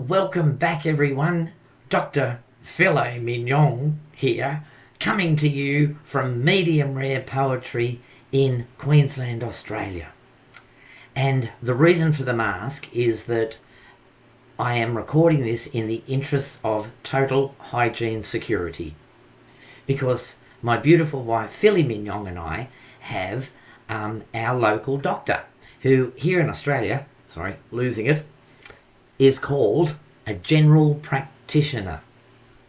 welcome back everyone. Dr. Filet Mignon here, coming to you from Medium Rare Poetry in Queensland, Australia. And the reason for the mask is that I am recording this in the interests of total hygiene security. Because my beautiful wife Filet Mignon and I have our local doctor, who here in Australia, losing it, is called a general practitioner,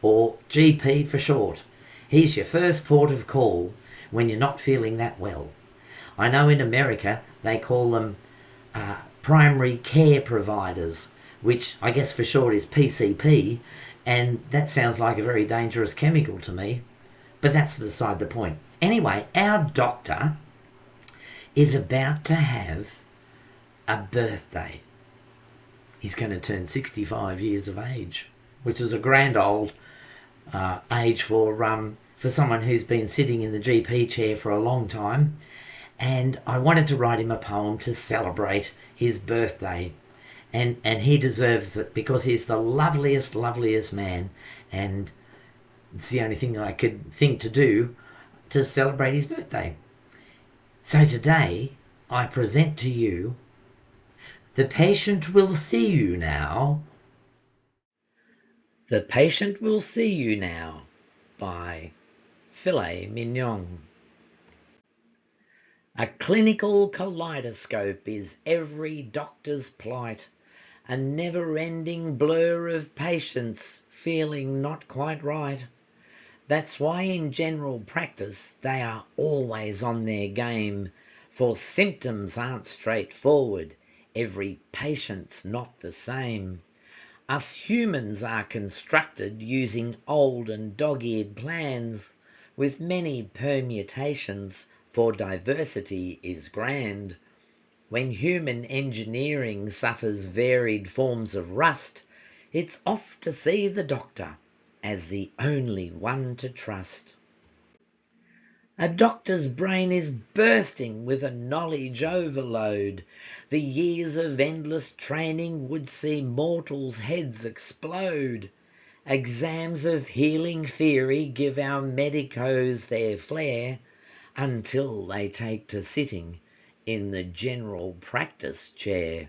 or GP for short. He's your first port of call when you're not feeling that well. I know in America they call them primary care providers, which I guess for short is PCP, and that sounds like a very dangerous chemical to me, but that's beside the point. Anyway, our doctor is about to have a birthday. He's going to turn 65 years of age, which is a grand old age for someone who's been sitting in the GP chair for a long time. And I wanted to write him a poem to celebrate his birthday. And he deserves it because he's the loveliest man. And it's the only thing I could think to do to celebrate his birthday. So today I present to you The Patient Will See You Now. The Patient Will See You Now by Filet Mignon. A clinical kaleidoscope is every doctor's plight, a never-ending blur of patients feeling not quite right. That's why in general practice they are always on their game, for symptoms aren't straightforward. Every patient's not the same. Us humans are constructed using old and dog-eared plans, with many permutations, for diversity is grand. When human engineering suffers varied forms of rust, it's off to see the doctor as the only one to trust. A doctor's brain is bursting with a knowledge overload. The years of endless training would see mortals' heads explode. Exams of healing theory give our medicos their flair until they take to sitting in the general practice chair.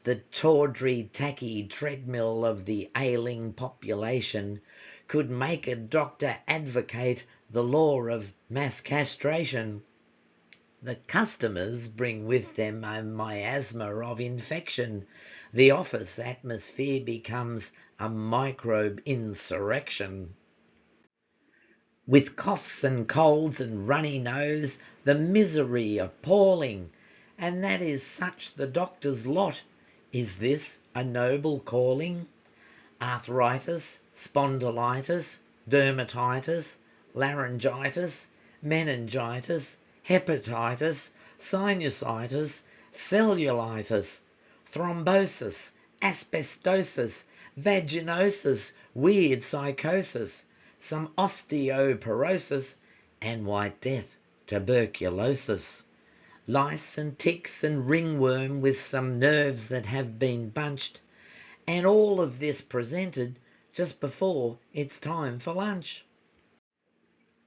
The tawdry, tacky treadmill of the ailing population could make a doctor advocate the law of mass castration. The customers bring with them a miasma of infection. The office atmosphere becomes a microbe insurrection. With coughs and colds and runny nose, the misery appalling, and that is such the doctor's lot. Is this a noble calling? Arthritis, spondylitis, dermatitis, laryngitis, meningitis, hepatitis, sinusitis, cellulitis, thrombosis, asbestosis, vaginosis, weird psychosis, some osteoporosis, and White Death, tuberculosis. Lice and ticks and ringworm with some nerves that have been bunched, and all of this presented just before it's time for lunch.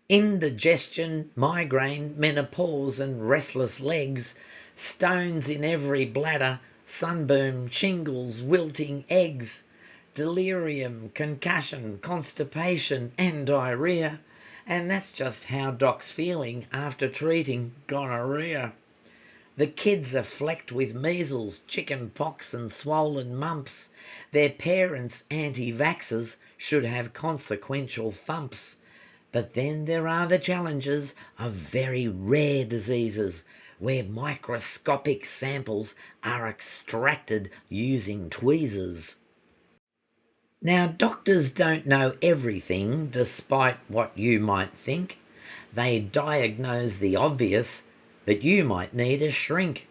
Indigestion, migraine, menopause and restless legs, stones in every bladder, sunburn, shingles, wilting eggs, delirium, concussion, constipation and diarrhea, and that's just how Doc's feeling after treating gonorrhea. The kids are flecked with measles, chicken pox and swollen mumps. Their parents, anti-vaxxers, should have consequential thumps. But then there are the challenges of very rare diseases, where microscopic samples are extracted using tweezers. Now, doctors don't know everything, despite what you might think. They diagnose the obvious, but you might need a shrink.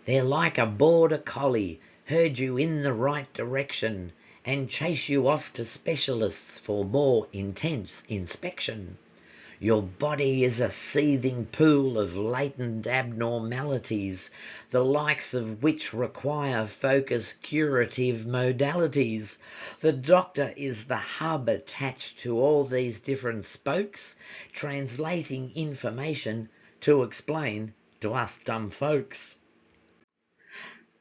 They're like a border collie, herd you in the right direction, and chase you off to specialists for more intense inspection. Your body is a seething pool of latent abnormalities, the likes of which require focused curative modalities. The doctor is the hub attached to all these different spokes, translating information to explain to us dumb folks.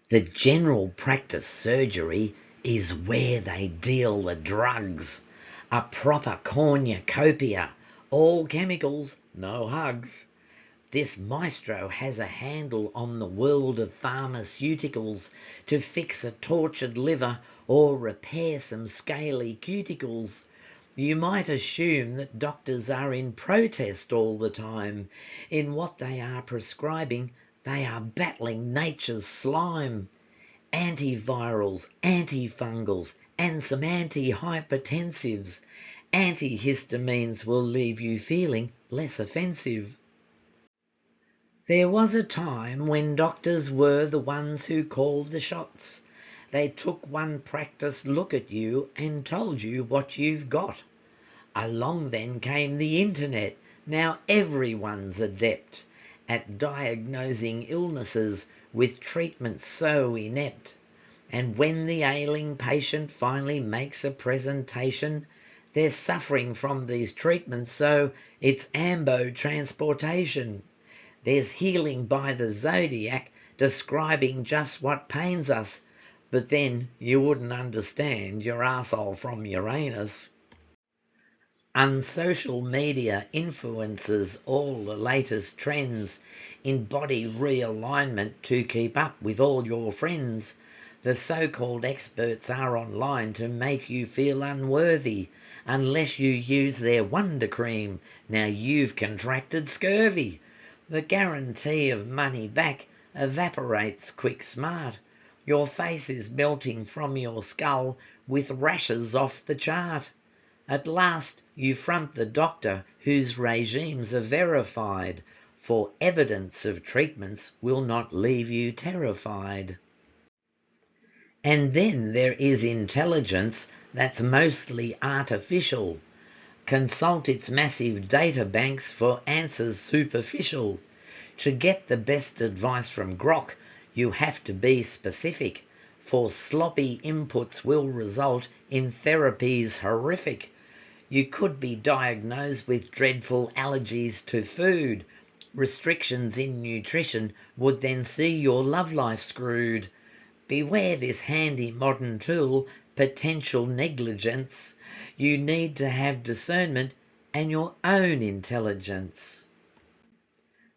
The general practice surgery is where they deal the drugs. A proper cornucopia, all chemicals, no hugs. This maestro has a handle on the world of pharmaceuticals to fix a tortured liver or repair some scaly cuticles. You might assume that doctors are in protest all the time. In what they are prescribing, they are battling nature's slime. Antivirals, antifungals, and some antihypertensives. Antihistamines will leave you feeling less offensive. There was a time when doctors were the ones who called the shots. They took one practiced look at you and told you what you've got. Along then came the internet. Now everyone's adept at diagnosing illnesses with treatments so inept. And when the ailing patient finally makes a presentation, they're suffering from these treatments, so it's ambo transportation. There's healing by the zodiac describing just what pains us, but then you wouldn't understand your arsehole from Uranus. Unsocial media influences all the latest trends in body realignment to keep up with all your friends. The so-called experts are online to make you feel unworthy. Unless you use their wonder cream, now you've contracted scurvy. The guarantee of money back evaporates quick smart. Your face is melting from your skull with rashes off the chart. At last you front the doctor whose regimes are verified, for evidence of treatments will not leave you terrified. And then there is intelligence that's mostly artificial. Consult its massive data banks for answers superficial. To get the best advice from Grok, you have to be specific, for sloppy inputs will result in therapies horrific. You could be diagnosed with dreadful allergies to food. Restrictions in nutrition would then see your love life screwed. Beware this handy modern tool, potential negligence. You need to have discernment and your own intelligence.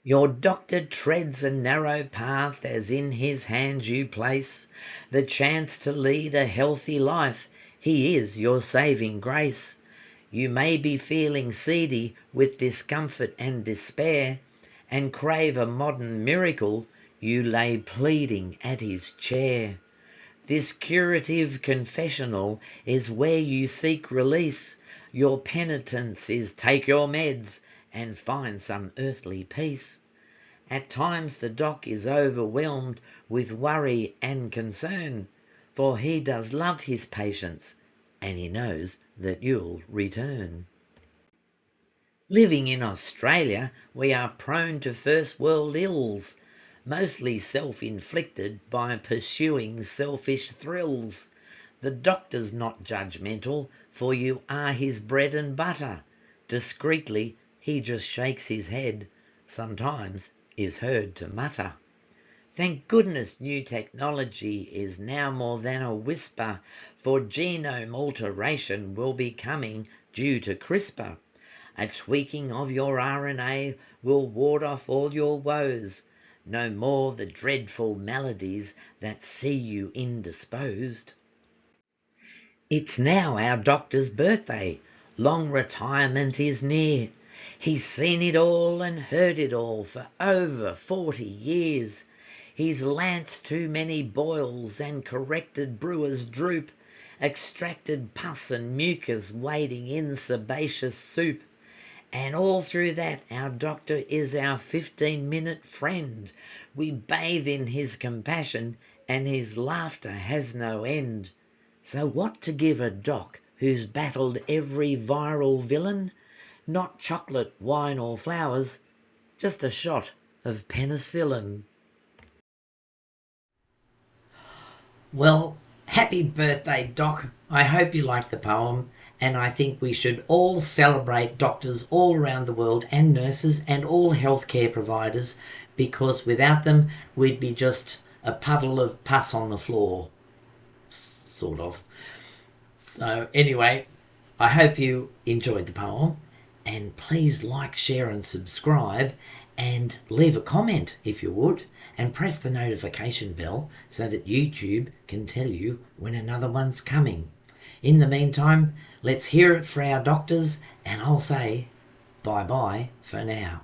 Your doctor treads a narrow path as in his hands you place the chance to lead a healthy life. He is your saving grace. You may be feeling seedy with discomfort and despair, and crave a modern miracle. You lay pleading at his chair. This curative confessional is where you seek release. Your penitence is take your meds and find some earthly peace. At times the doc is overwhelmed with worry and concern, for he does love his patients and he knows that you'll return. Living in Australia, we are prone to first world ills, mostly self-inflicted by pursuing selfish thrills. The doctor's not judgmental, for you are his bread and butter. Discreetly, he just shakes his head, sometimes is heard to mutter. Thank goodness new technology is now more than a whisper, for genome alteration will be coming due to CRISPR. A tweaking of your RNA will ward off all your woes. No more the dreadful maladies that see you indisposed. It's now our doctor's birthday. Long retirement is near. He's seen it all and heard it all for over 40 years. He's lanced too many boils and corrected brewers' droop, extracted pus and mucus wading in sebaceous soup. And all through that our doctor is our 15-minute friend. We bathe in his compassion and his laughter has no end. So what to give a doc who's battled every viral villain? Not chocolate, wine or flowers, just a shot of penicillin. Well, happy birthday, Doc. I hope you like the poem, and I think we should all celebrate doctors all around the world and nurses and all healthcare providers, because without them we'd be just a puddle of pus on the floor, sort of. So anyway, I hope you enjoyed the poem, and please like, share and subscribe, and leave a comment if you would, and press the notification bell so that YouTube can tell you when another one's coming. In the meantime, let's hear it for our doctors, and I'll say bye-bye for now.